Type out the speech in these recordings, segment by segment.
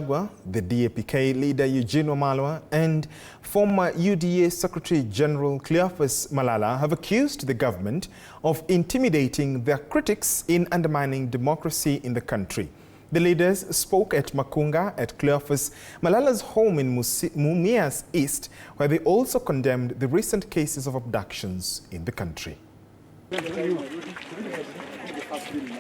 Gachagua, the DAPK leader Eugene Wamalwa, and former UDA Secretary General Cleophas Malalas have accused the government of intimidating their critics in undermining democracy in the country. The leaders spoke at Makunga at Cleophas Malalas' home in Mumias East, where they also condemned the recent cases of abductions in the country.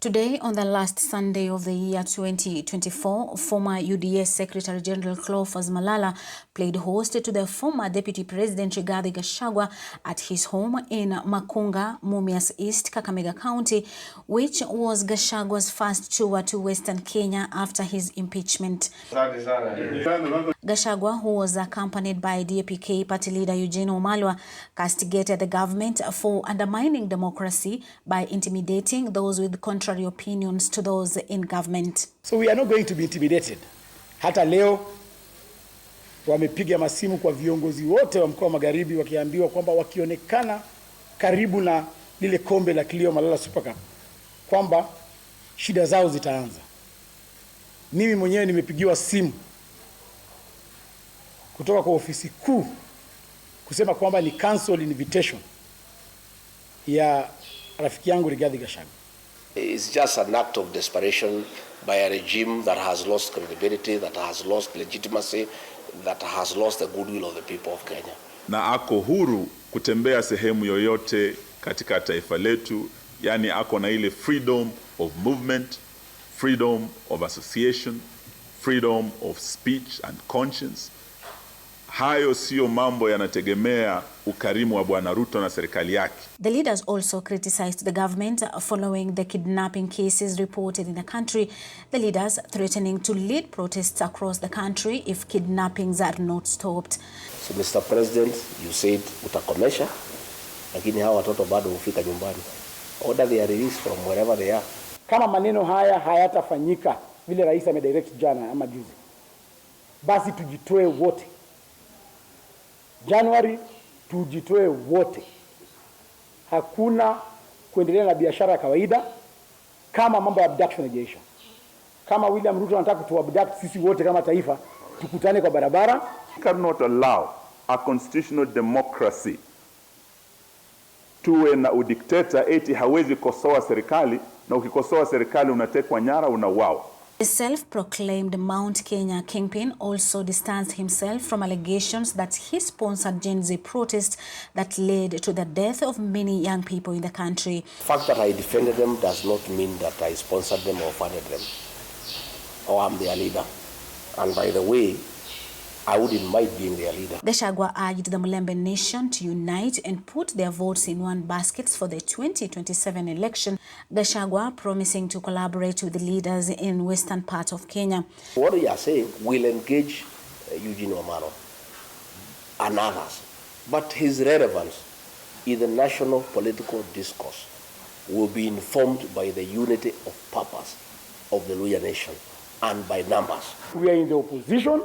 Today, on the last Sunday of the year 2024, former UDA Secretary General Cleophas Malalas played host to the former Deputy President Rigathi Gachagua at his home in Makunga, Mumias East, Kakamega County, which was Gachagua's first tour to Western Kenya after his impeachment. Gachagua, who was accompanied by DAPK party leader Eugene Wamalwa, castigated the government for undermining democracy by intimidating those with contrary opinions to those in government. So we are not going to be intimidated. Hata leo wamepiga masimu kwa viongozi wote wa mkoa wa Magharibi wakiambiwa kwamba wakionekana karibu na lile kombe la Cleophas Malalas Super Cup kwamba shida zao zitaanza. Mimi mwenyewe nimepigiwa simu kutoka kwa ofisi kuu kusema kwamba ni cancel invitation ya rafiki yangu Rigathi Gachagua. It's just an act of desperation by a regime that has lost credibility, that has lost legitimacy, that has lost the goodwill of the people of Kenya. Na ako huru kutembea sehemu yoyote katika taifa letu, yani ako na ile freedom of movement, freedom of association, freedom of speech and conscience. Hayo sio mambo yanategemea ukarimu wa Bwana Ruto na serikali yake. The leaders also criticized the government following the kidnapping cases reported in the country, the leaders threatening to lead protests across the country if kidnappings are not stopped. So Mr. President, you said utakomesha, lakini hawa watoto bado hufika nyumbani. Order their release from wherever they are. Kama maneno haya hayatafanyika vile rais amedirect jana ama juzi, basi tujitoe wote. January tujitoe wote. Hakuna kuendelea na biashara ya kawaida kama mambo ya abduction yajaisha. Kama William Ruto anataka kutuabduct sisi wote kama taifa, tukutane kwa barabara. We cannot allow a constitutional democracy tuwe na udikteta eti hawezi kosoa serikali, na ukikosoa serikali unatekwa nyara, unauawa. The self-proclaimed Mount Kenya kingpin also distanced himself from allegations that he sponsored Gen Z protests that led to the death of many young people in the country. The fact that I defended them does not mean that I sponsored them or funded them, or I'm their leader. And by the way, I wouldn't mind being their leader. Gachagua urged the Mulembe nation to unite and put their votes in one basket for the 2027 election. Gachagua promising to collaborate with the leaders in western part of Kenya. What we are saying will engage Eugene Wamalwa and others, but his relevance in the national political discourse will be informed by the unity of purpose of the Luya nation and by numbers. We are in the opposition,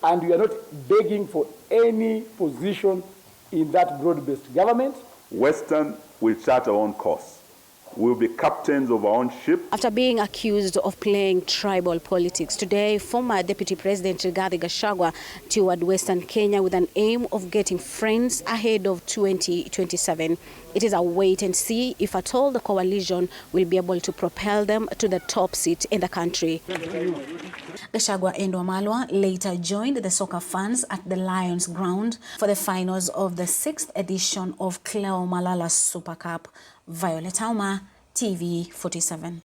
and we are not begging for any position in that broad-based government. Western will chart our own course. We'll be captains of our own ship. After being accused of playing tribal politics, today former Deputy President Rigathi Gachagua toured Western Kenya with an aim of getting friends ahead of 2027. It is a wait and see if at all the coalition will be able to propel them to the top seat in the country. Gachagua and Wamalwa later joined the soccer fans at the Lions ground for the finals of the 6th edition of Cleophas Malalas Super Cup. Violet Auma, TV 47.